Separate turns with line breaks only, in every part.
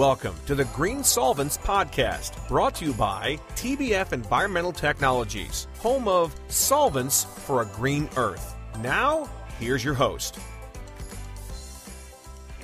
Welcome to the Green Solvents Podcast, brought to you by TBF Environmental Technologies, home of solvents for a green earth. Now, here's your host.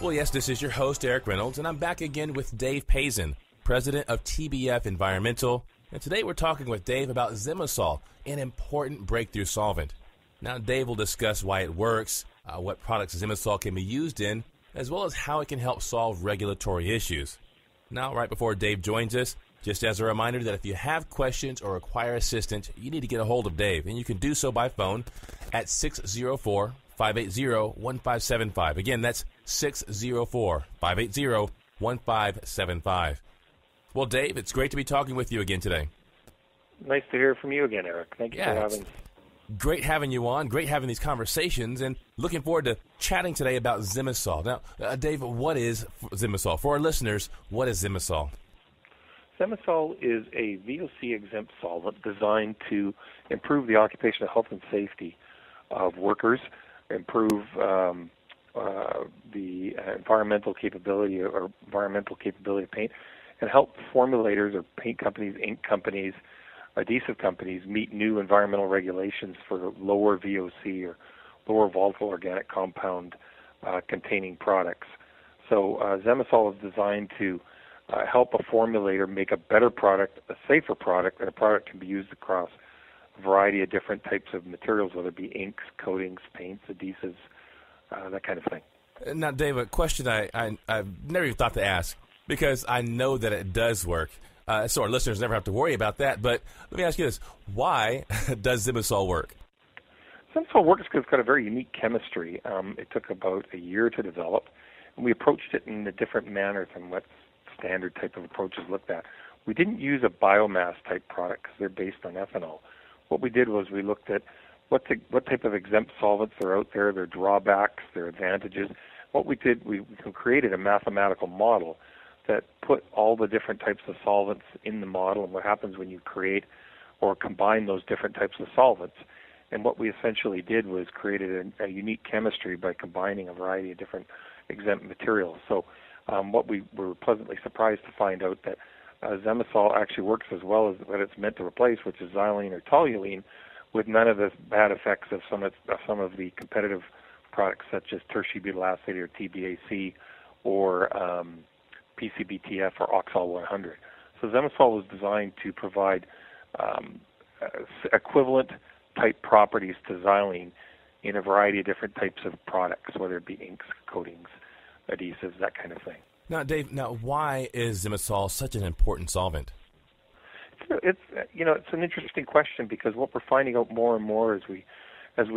Well, yes, this is your host, Erik Reynolds, and I'm back again with Dave Pasin, president of TBF Environmental. And today we're talking with Dave about ZemaSol, an important breakthrough solvent. Now, Dave will discuss why it works, what products ZemaSol can be used in, as well as how it can help solve regulatory issues. Now, right before Dave joins us, just as a reminder that if you have questions or require assistance, you need to get a hold of Dave, and you can do so by phone at 604-580-1575. Again, that's 604-580-1575. Well, Dave, it's great to be talking with you again today.
Nice to hear from you again, Erik. Thank you for having me.
Great having you on, great having these conversations, and looking forward to chatting today about ZemaSol. Now, Dave, what is ZemaSol? For our listeners, what is ZemaSol?
ZemaSol is a VOC exempt solvent designed to improve the occupational health and safety of workers, improve the environmental capability of paint, and help formulators or paint companies, ink companies, adhesive companies meet new environmental regulations for lower VOC or lower volatile organic compound containing products. So ZemaSol is designed to help a formulator make a better product, a safer product, and a product can be used across a variety of different types of materials, whether it be inks, coatings, paints, adhesives, that kind of thing.
Now, Dave, a question I've never even thought to ask, because I know that it does work. So our listeners never have to worry about that. But let me ask you this. Why does ZemaSol work?
ZemaSol works because it's got a very unique chemistry. It took about a year to develop, and we approached it in a different manner than what standard type of approaches looked at. We didn't use a biomass type product because they're based on ethanol. What we did was we looked at what type of exempt solvents are out there, their drawbacks, their advantages. What we did, we created a mathematical model that put all the different types of solvents in the model and what happens when you create or combine those different types of solvents. And what we essentially did was created a unique chemistry by combining a variety of different exempt materials. So what we were pleasantly surprised to find out that ZemaSol actually works as well as what it's meant to replace, which is xylene or toluene, with none of the bad effects of some of the competitive products such as tertiary butyl acetate or TBAC or PCBTF or Oxol 100. So ZemaSol was designed to provide equivalent type properties to xylene in a variety of different types of products, whether it be inks, coatings, adhesives, that kind of thing.
Now, Dave, why is ZemaSol such an important solvent?
It's an interesting question because what we're finding out more and more as we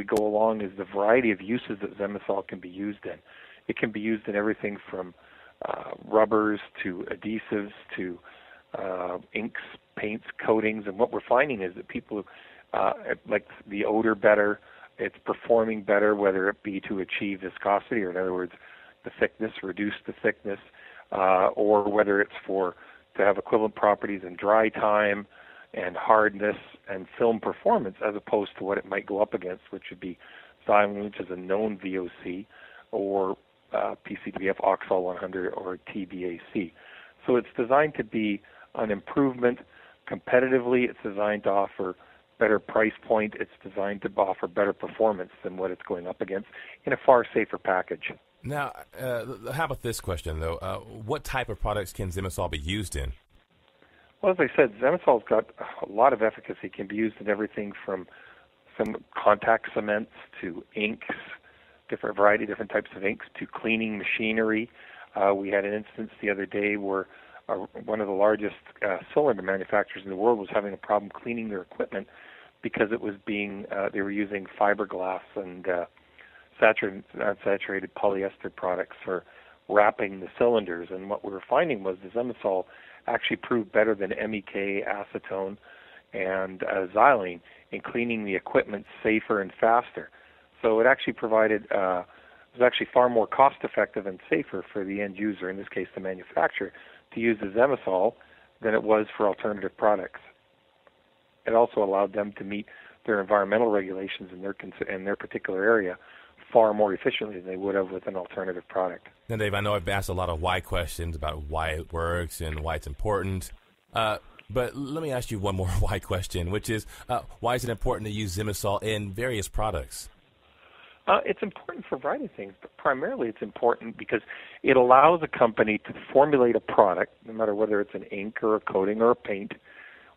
go along is the variety of uses that ZemaSol can be used in. It can be used in everything from rubbers to adhesives to inks, paints, coatings, and what we're finding is that people like the odor better, it's performing better, whether it be to achieve viscosity, or in other words, the thickness, reduce the thickness, or whether it's to have equivalent properties in dry time and hardness and film performance, as opposed to what it might go up against, which would be xylene, which is a known VOC, or PCBF Oxol 100 or TBAC. So it's designed to be an improvement competitively. It's designed to offer better price point. It's designed to offer better performance than what it's going up against in a far safer package.
Now, how about this question, though? What type of products can ZemaSol be used in?
Well, as I said, ZemaSol's got a lot of efficacy. It can be used in everything from some contact cements to inks, variety of different types of inks, to cleaning machinery. We had an instance the other day where one of the largest cylinder manufacturers in the world was having a problem cleaning their equipment because it was they were using fiberglass and unsaturated polyester products for wrapping the cylinders. And what we were finding was the ZemaSol actually proved better than MEK, acetone, and xylene in cleaning the equipment safer and faster. So it actually provided, was actually far more cost-effective and safer for the end user, in this case the manufacturer, to use the ZemaSol than it was for alternative products. It also allowed them to meet their environmental regulations in their particular area far more efficiently than they would have with an alternative product.
Now, Dave, I know I've asked a lot of why questions about why it works and why it's important. But let me ask you one more why question, which is why is it important to use ZemaSol in various products?
It's important for a variety of things, but primarily it's important because it allows a company to formulate a product, no matter whether it's an ink or a coating or a paint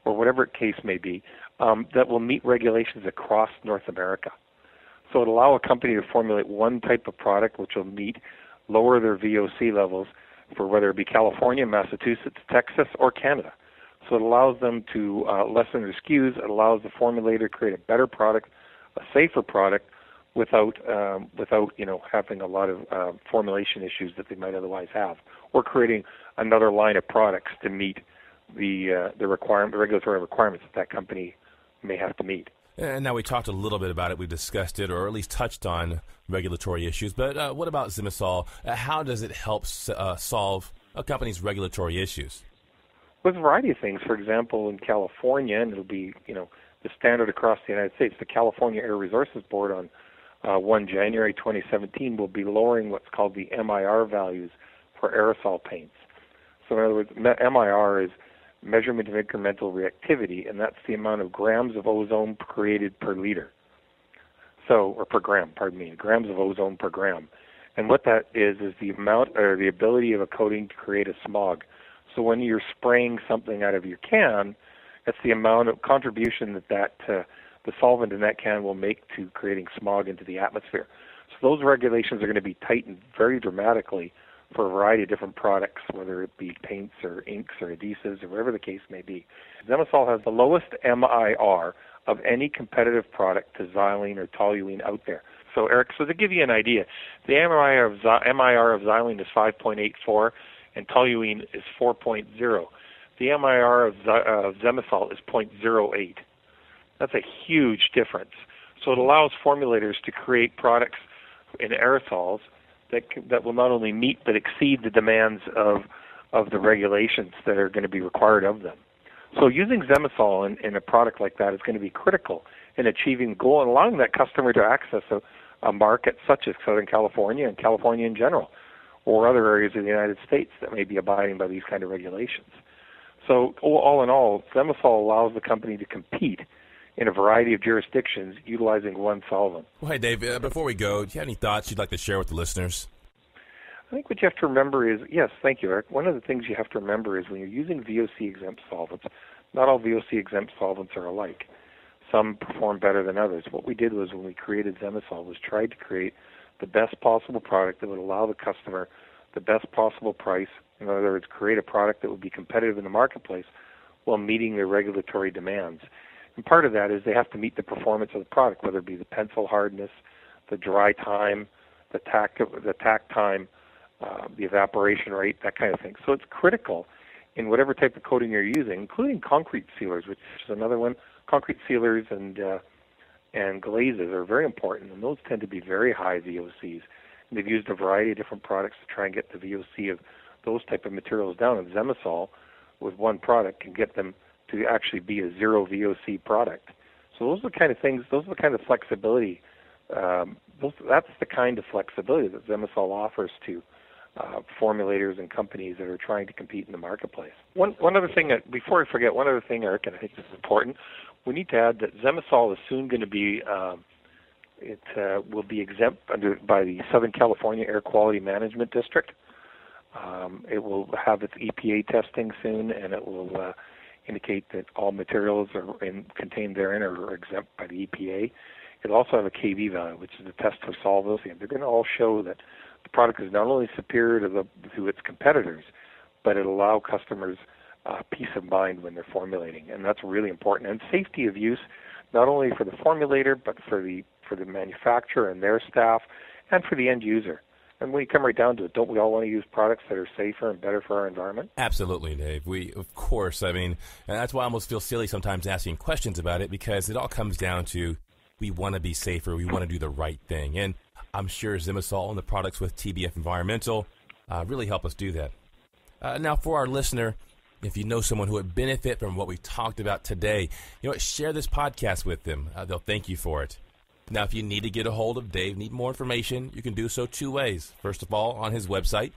or whatever the case may be, that will meet regulations across North America. So it allows a company to formulate one type of product which will lower their VOC levels for whether it be California, Massachusetts, Texas, or Canada. So it allows them to lessen their SKUs. It allows the formulator to create a better product, a safer product, without having a lot of formulation issues that they might otherwise have, or creating another line of products to meet the regulatory requirements that company may have to meet.
And now we talked a little bit about it. We discussed it, or at least touched on regulatory issues. But what about ZemaSol? How does it help solve a company's regulatory issues?
With a variety of things. For example, in California, and it'll be the standard across the United States, the California Air Resources Board on 1 January 2017 will be lowering what's called the MIR values for aerosol paints. So in other words, MIR is measurement of incremental reactivity, and that's the amount of grams of ozone created per liter. Or per gram, grams of ozone per gram. And what that is the amount or the ability of a coating to create a smog. So when you're spraying something out of your can, that's the amount of contribution that the solvent in that can will make to creating smog into the atmosphere. So those regulations are going to be tightened very dramatically for a variety of different products, whether it be paints or inks or adhesives or whatever the case may be. ZemaSol has the lowest MIR of any competitive product to xylene or toluene out there. So, Erik, to give you an idea, the MIR of xylene is 5.84 and toluene is 4.0. The MIR of ZemaSol is 0.08. That's a huge difference. So it allows formulators to create products in aerosols that will not only meet but exceed the demands of the regulations that are going to be required of them. So using ZemaSol in a product like that is going to be critical in achieving the goal and allowing that customer to access a market such as Southern California and California in general, or other areas of the United States that may be abiding by these kind of regulations. So all in all, ZemaSol allows the company to compete in a variety of jurisdictions utilizing one solvent.
Well, hey, Dave, before we go, do you have any thoughts you'd like to share with the listeners?
I think what you have to remember is, yes, thank you, Erik. One of the things you have to remember is when you're using VOC-exempt solvents, not all VOC-exempt solvents are alike. Some perform better than others. What we did was when we created ZemaSol was tried to create the best possible product that would allow the customer the best possible price. In other words, create a product that would be competitive in the marketplace while meeting their regulatory demands. And part of that is they have to meet the performance of the product, whether it be the pencil hardness, the dry time, the tack time, the evaporation rate, that kind of thing. So it's critical in whatever type of coating you're using, including concrete sealers, which is another one. Concrete sealers and glazes are very important, and those tend to be very high VOCs. And they've used a variety of different products to try and get the VOC of those type of materials down. And ZemaSol, with one product, can get them to actually be a zero VOC product. So those are the kind of things, those are the kind of flexibility, that's the kind of flexibility that ZemaSol offers to formulators and companies that are trying to compete in the marketplace. One other thing, before I forget, Erik, and I think this is important, we need to add that ZemaSol is soon going to be, will be exempt by the Southern California Air Quality Management District. It will have its EPA testing soon, and it will indicate that all materials contained therein are exempt by the EPA. It'll also have a KV value, which is a test for solvency, and they're going to all show that the product is not only superior to its competitors, but it'll allow customers peace of mind when they're formulating, and that's really important. And safety of use, not only for the formulator, but for the manufacturer and their staff, and for the end user. And when you come right down to it, don't we all want to use products that are safer and better for our environment?
Absolutely, Dave. Of course. I mean, and that's why I almost feel silly sometimes asking questions about it, because it all comes down to we want to be safer, we want to do the right thing. And I'm sure ZemaSol and the products with TBF Environmental really help us do that. Now, for our listener, if you know someone who would benefit from what we talked about today, share this podcast with them. They'll thank you for it. Now, if you need to get a hold of Dave, need more information, you can do so two ways. First of all, on his website,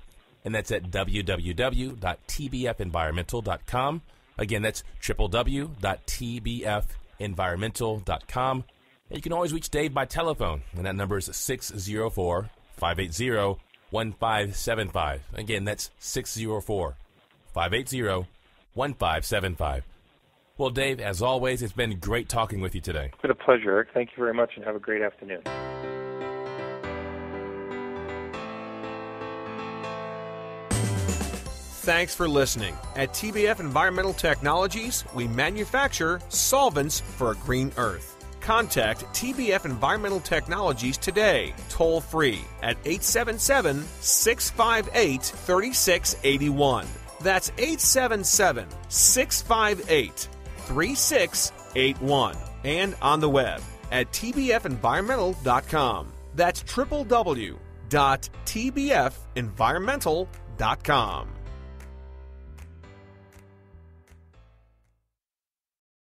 and that's at www.tbfenvironmental.com. Again, that's www.tbfenvironmental.com. And you can always reach Dave by telephone, and that number is 604-580-1575. Again, that's 604-580-1575. Well, Dave, as always, it's been great talking with you today.
It's been a pleasure, Eric. Thank you very much, and have a great afternoon.
Thanks for listening. At TBF Environmental Technologies, we manufacture solvents for a green earth. Contact TBF Environmental Technologies today, toll free at 877-658-3681. That's 877-658-3681. And on the web at tbfenvironmental.com. That's www.tbfenvironmental.com.